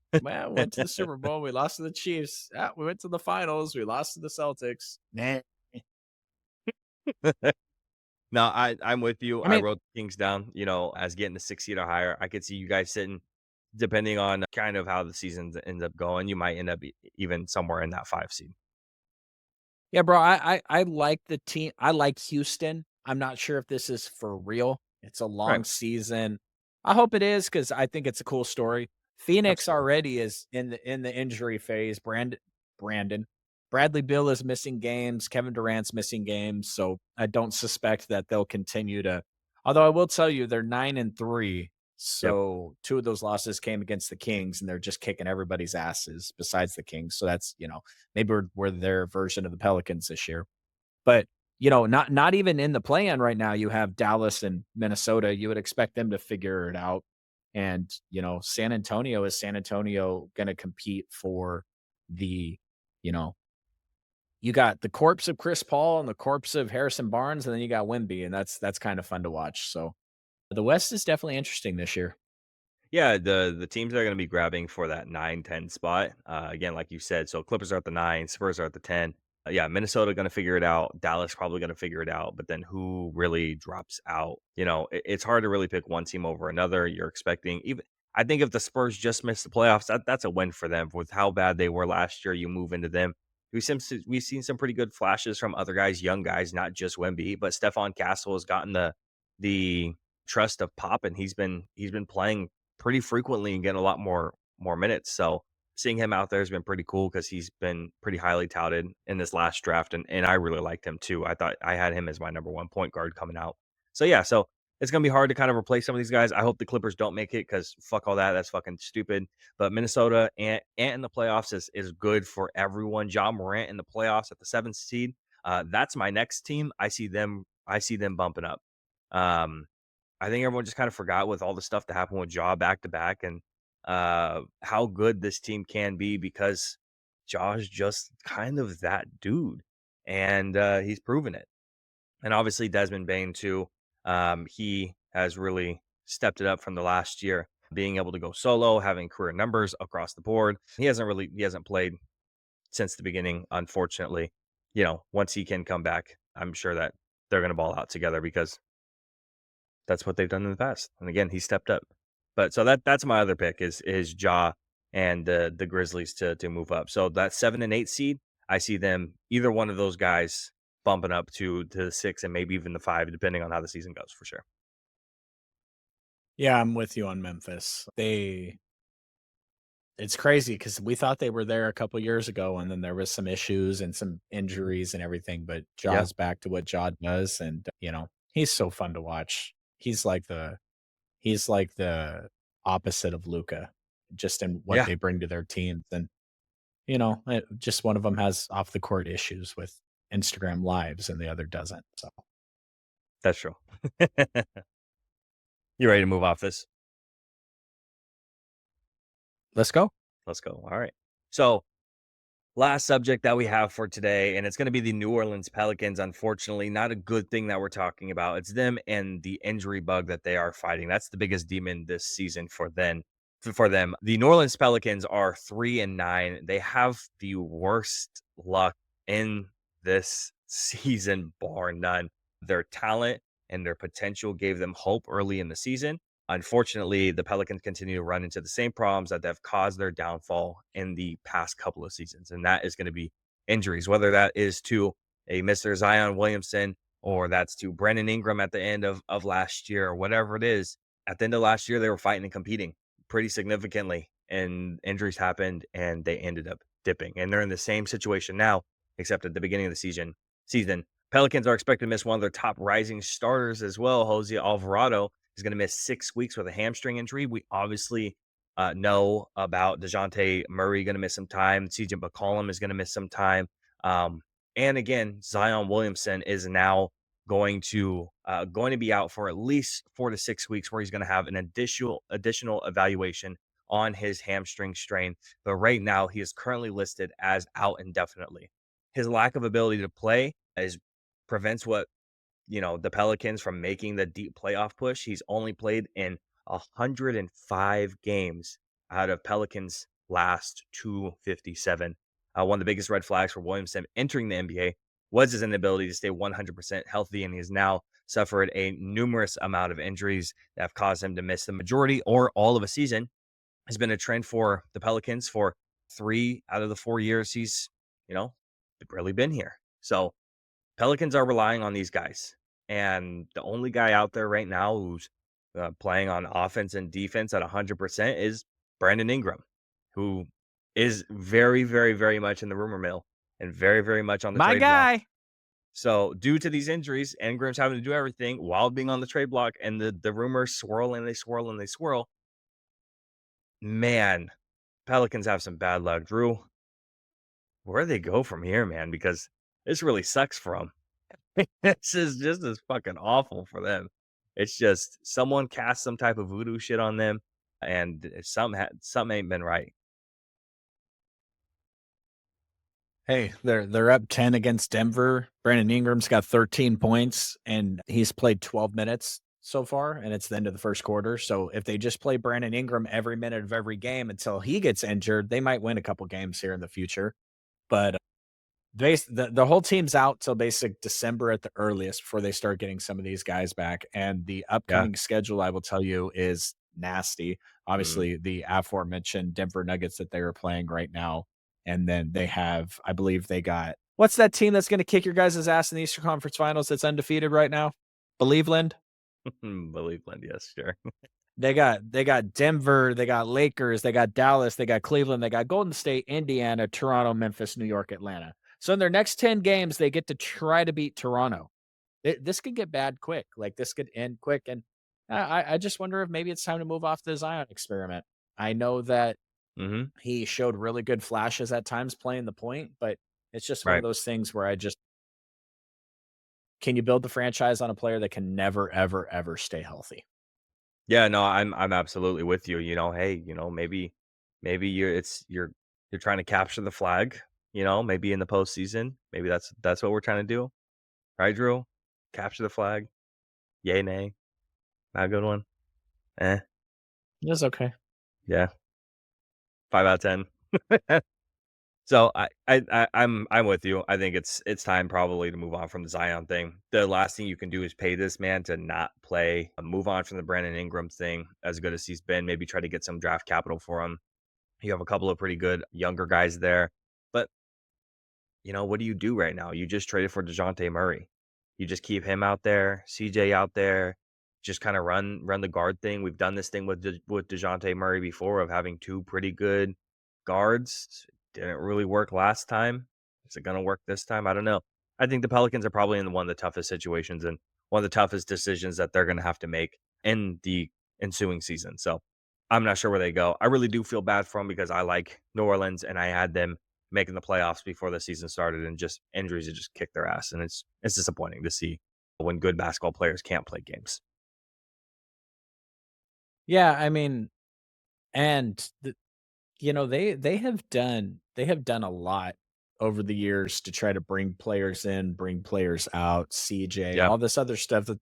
we went to the Super Bowl. We lost to the Chiefs. We went to the finals. We lost to the Celtics. Nah. No, I'm with you. I I mean, wrote the Kings down, as getting the 6 seed or higher. I could see you guys sitting, depending on kind of how the season ends up going. You might end up even somewhere in that 5 seed. yeah, bro. I like the team. I like Houston. I'm not sure if this is for real. It's a Right. long season. I hope it is because I think it's a cool story. Phoenix Absolutely. already is in the injury phase. Brandon Bradley Bill is missing games. Kevin Durant's missing games. So I don't suspect that they'll continue to. Although I will tell you, they're 9-3. Yep. So 2 of those losses came against the Kings, and they're just kicking everybody's asses besides the Kings. So that's maybe we're their version of the Pelicans this year. But not even in the play-in right now. You have Dallas and Minnesota. You would expect them to figure it out. And San Antonio is San Antonio going to compete for the you know you got the corpse of Chris Paul and the corpse of Harrison Barnes, and then you got Wemby, and that's kind of fun to watch. So the West is definitely interesting this year. Yeah, the teams that are going to be grabbing for that 9-10 spot. Again, like you said, so Clippers are at the 9, Spurs are at the 10. Yeah, Minnesota going to figure it out. Dallas probably going to figure it out. But then who really drops out? It's hard to really pick one team over another. You're expecting even. I think if the Spurs just missed the playoffs, that's a win for them. With how bad they were last year, you move into them. We've seen some pretty good flashes from other guys, young guys, not just Wemby, but Stephon Castle has gotten the trust of Pop, and he's been playing pretty frequently and getting a lot more minutes. So seeing him out there has been pretty cool because he's been pretty highly touted in this last draft, and I really liked him too. I thought I had him as my number one point guard coming out. So yeah, so it's gonna be hard to kind of replace some of these guys. I hope the Clippers don't make it because fuck all that. That's fucking stupid. But Minnesota and in the playoffs is good for everyone. John Morant in the playoffs at the 7th seed. That's my next team. I see them. I see them bumping up. Um, I think everyone just kind of forgot with all the stuff that happened with Jaw back to back and how good this team can be because Jaw's just kind of that dude. And he's proven it. And obviously Desmond Bain too. He has really stepped it up from the last year, being able to go solo, having career numbers across the board. He hasn't played since the beginning, unfortunately. Once he can come back, I'm sure that they're gonna ball out together because that's what they've done in the past. And again, he stepped up. But so that's my other pick is Ja and the Grizzlies to move up. So that 7 and 8 seed, I see them either one of those guys bumping up to the 6 and maybe even the 5, depending on how the season goes, for sure. Yeah, I'm with you on Memphis. It's crazy because we thought they were there a couple years ago, and then there was some issues and some injuries and everything, but Yeah, Jaw's back to what Jaw does, and, he's so fun to watch. He's like the opposite of Luka, just in what yeah, they bring to their teams, and, just one of them has off the court issues with Instagram Lives and the other doesn't, so that's true. You ready to move off this? let's go. Let's go. All right. So, last subject that we have for today, and it's going to be the New Orleans Pelicans. Unfortunately, not a good thing that we're talking about. It's them and the injury bug that they are fighting. That's the biggest demon this season for them. For them, the New Orleans Pelicans are 3-9. They have the worst luck in this season, bar none. Their talent and their potential gave them hope early in the season. Unfortunately, the Pelicans continue to run into the same problems that have caused their downfall in the past couple of seasons, and that is going to be injuries, whether that is to a Mr. Zion Williamson or that's to Brandon Ingram at the end of last year or whatever it is. At the end of last year, they were fighting and competing pretty significantly, and injuries happened and they ended up dipping. And they're in the same situation now, except at the beginning of the season. Pelicans are expected to miss one of their top rising starters as well, Jose Alvarado is going to miss 6 weeks with a hamstring injury. We obviously know about DeJounte Murray going to miss some time. CJ McCollum is going to miss some time. And again, Zion Williamson is now going to be out for at least 4 to 6 weeks, where he's going to have an additional evaluation on his hamstring strain. But right now, he is currently listed as out indefinitely. His lack of ability to play prevents the Pelicans from making the deep playoff push. He's only played in 105 games out of Pelicans' last 257. One of the biggest red flags for Williamson entering the NBA was his inability to stay 100% healthy, and he has now suffered a numerous amount of injuries that have caused him to miss the majority or all of a season. Has been a trend for the Pelicans for 3 out of the 4 years he's, really been here. So Pelicans are relying on these guys. And the only guy out there right now who's playing on offense and defense at 100% is Brandon Ingram, who is very, very, very much in the rumor mill and very, very much on the My trade block. guy. So, due to these injuries, Ingram's having to do everything while being on the trade block, and the rumors swirl and they swirl and they swirl. Man, Pelicans have some bad luck. Drew, where do they go from here, man? Because this really sucks for them. This is just as fucking awful for them. It's just someone cast some type of voodoo shit on them, and something ain't been right. Hey, they're up 10 against Denver. Brandon Ingram's got 13 points, and he's played 12 minutes so far, and it's the end of the first quarter. So if they just play Brandon Ingram every minute of every game until he gets injured, they might win a couple games here in the future. But the whole team's out till basic December at the earliest before they start getting some of these guys back. And the Yeah. upcoming schedule, I will tell you, is nasty. Obviously, the aforementioned Denver Nuggets that they are playing right now. And then they have, I believe they got, what's that team that's going to kick your guys' ass in the Eastern Conference Finals that's undefeated right now? Believeland? Believeland, yes, sure. They got Denver, they got Lakers, they got Dallas, they got Cleveland, they got Golden State, Indiana, Toronto, Memphis, New York, Atlanta. So in their next 10 games, they get to try to beat Toronto. This could get bad quick. Like, this could end quick. And I just wonder if maybe it's time to move off the Zion experiment. I know that hmm he showed really good flashes at times playing the point, but it's just one of Right. those things where can you build the franchise on a player that can never, ever, ever stay healthy? Yeah, no, I'm absolutely with you. Hey, maybe you're trying to capture the flag. Maybe in the postseason, maybe that's what we're trying to do, right, Drew? Capture the flag. Yay, nay. Not a good one. Eh, It's okay. yeah. 5 out of 10. So I'm with you. I think it's time probably to move on from the Zion thing. The last thing you can do is pay this man to not play. Move on from the Brandon Ingram thing. As good as he's been, maybe try to get some draft capital for him. You have a couple of pretty good younger guys there, but what do you do right now? You just traded for DeJounte Murray. You just keep him out there, CJ out there, just kind of run the guard thing. We've done this thing with DeJounte Murray before of having two pretty good guards. Didn't really work last time. Is it going to work this time? I don't know. I think the Pelicans are probably in one of the toughest situations and one of the toughest decisions that they're going to have to make in the ensuing season. So I'm not sure where they go. I really do feel bad for them because I like New Orleans and I had them making the playoffs before the season started, and just injuries have just kicked their ass. And it's disappointing to see when good basketball players can't play games. Yeah, I mean, and they have done a lot over the years to try to bring players in, bring players out, CJ, Yeah, all this other stuff that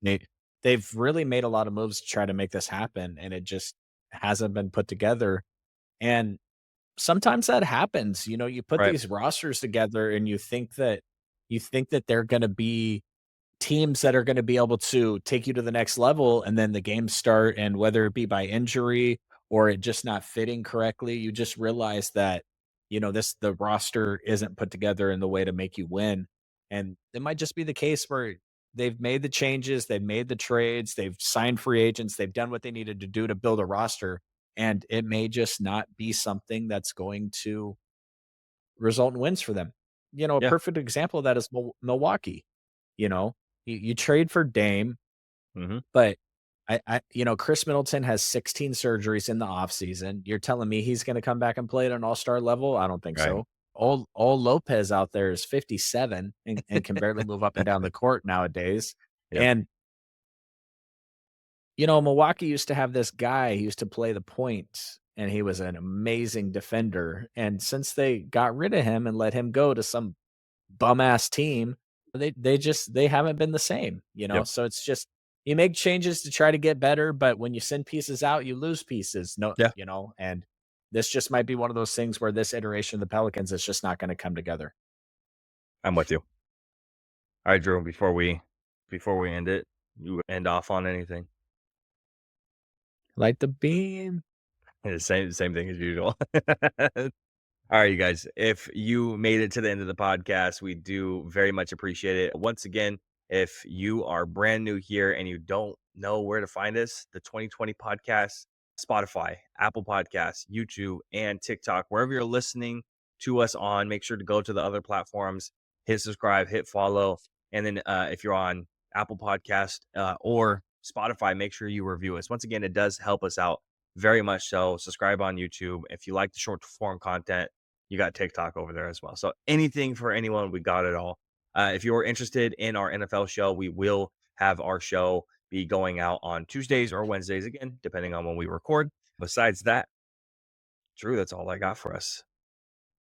they've really made a lot of moves to try to make this happen, and it just hasn't been put together. And sometimes that happens. You put right. these rosters together and you think that they're gonna be teams that are gonna be able to take you to the next level, and then the games start, and whether it be by injury or it just not fitting correctly, you just realize that, the roster isn't put together in the way to make you win. And it might just be the case where they've made the changes, they've made the trades, they've signed free agents, they've done what they needed to do to build a roster, and it may just not be something that's going to result in wins for them. A Yeah. perfect example of that is Milwaukee. You know, you trade for Dame, Hmm. but Chris Middleton has 16 surgeries in the offseason. You're telling me he's going to come back and play at an all-star level? I don't think Right. so. All Lopez out there is 57 and can barely move up and down the court nowadays. Yep. And Milwaukee used to have this guy, he used to play the point, and he was an amazing defender. And since they got rid of him and let him go to some bum ass team, they haven't been the same. Yep. So it's just you make changes to try to get better, but when you send pieces out, you lose pieces. No, Yeah. and this just might be one of those things where this iteration of the Pelicans is just not going to come together. I'm with you. All right, Drew. Before we end it, you end off on anything? Light the beam. Same thing as usual. All right, you guys. If you made it to the end of the podcast, we do very much appreciate it. Once again, if you are brand new here and you don't know where to find us, the 2020 podcast, Spotify, Apple Podcasts, YouTube, and TikTok, wherever you're listening to us on, make sure to go to the other platforms, hit subscribe, hit follow. And then if you're on Apple Podcast or Spotify, make sure you review us. Once again, it does help us out very much so. Subscribe on YouTube. If you like the short form content, you got TikTok over there as well. So anything for anyone, we got it all. If you're interested in our NFL show, we will have our show be going out on Tuesdays or Wednesdays again, depending on when we record. Besides that, Drew, that's all I got for us.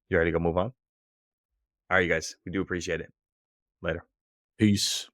You ready to go move on? All right, you guys, we do appreciate it. Later. Peace.